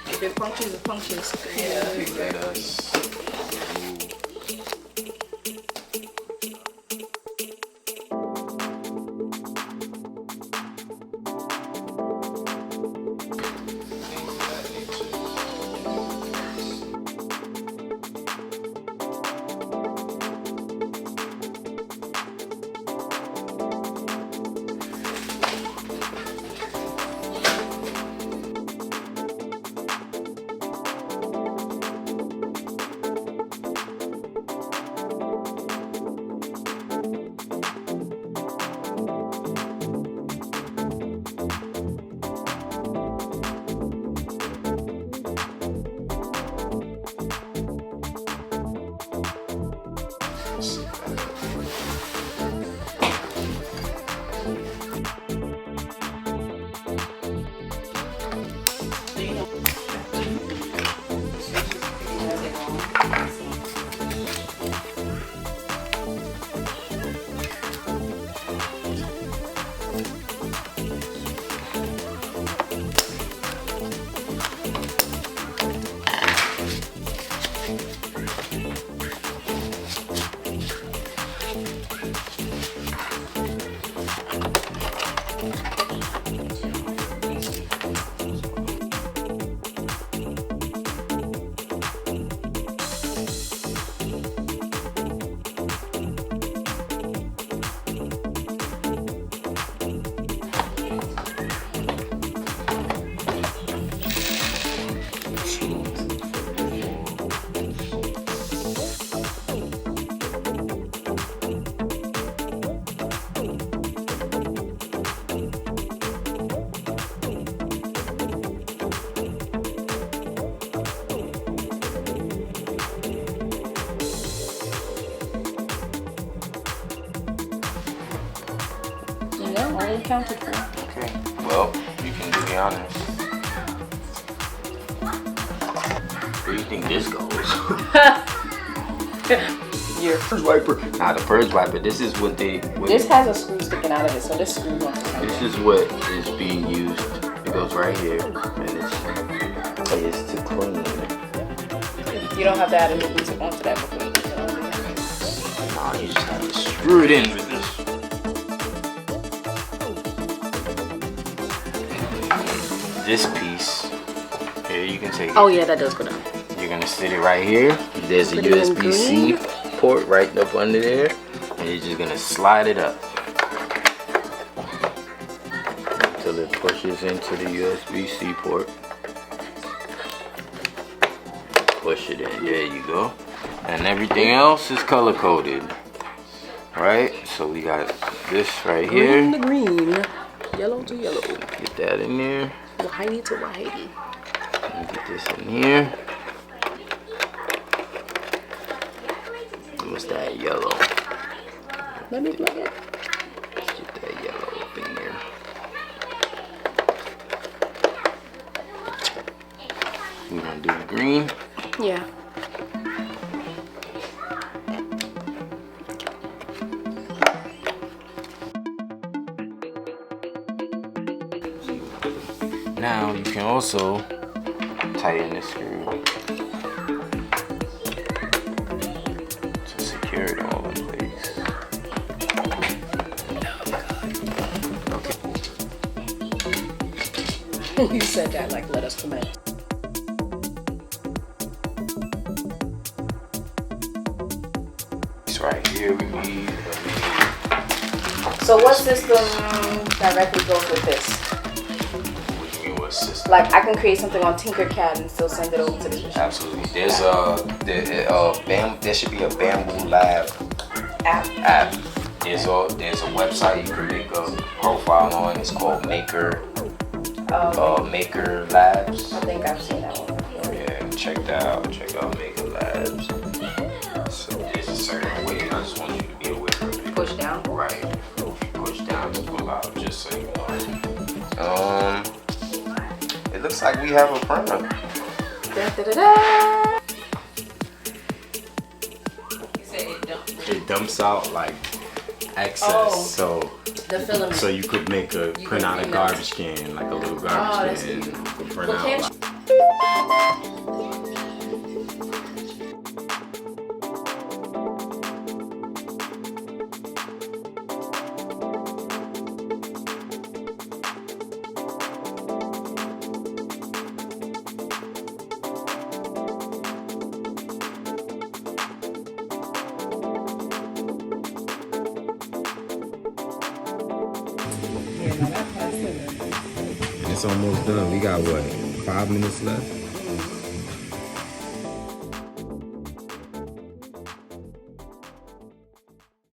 If it punctures, it punctures. Yeah. Let us Already counted for. Okay. Well, you can do the honors. Where do you think this goes? Your purge wiper. Nah, the purge wiper. This is what they. This has a screw sticking out of it, so this screw won't. This is what is being used. It goes right here, and it's to clean. You don't have to add a new tip onto that before you put it on. Nah, you just have to screw it in with this. This piece here, you can take it. Oh yeah, that does go down. You're gonna sit it right here. There's a USB-C port right up under there, and you're just gonna slide it up until it pushes into the USB-C port. Push it in. There you go. And everything else is color coded. Right? So we got this right here. Green to green, yellow to yellow. Get that in there. Whitey to whitey. Get this in here. What's that yellow? Let me plug it. Get that yellow up in there. We're gonna do the green. Yeah. Now you can also tighten the screw to secure it all in place. Okay. You said that like let us commence. Right here we need. So what system directly goes with this? What do you mean what system? Like I can create something on Tinkercad and still send it over to this machine. Absolutely. There's there should be a Bambu Lab app. There's a website you can make a profile on. It's called Maker Labs. I think I've seen that one before. Yeah, check that out. Check out Maker Labs. So It looks like we have a printer. Da, da, da, da. You said it dumps. It dumps out like excess, Oh, so the filament. so you could make a You print can out a remelt. garbage can, like a little garbage can. that's cute. You could print Well, out. can't Like, Yeah, no, that's good. and it's almost done. We got what, 5 minutes left?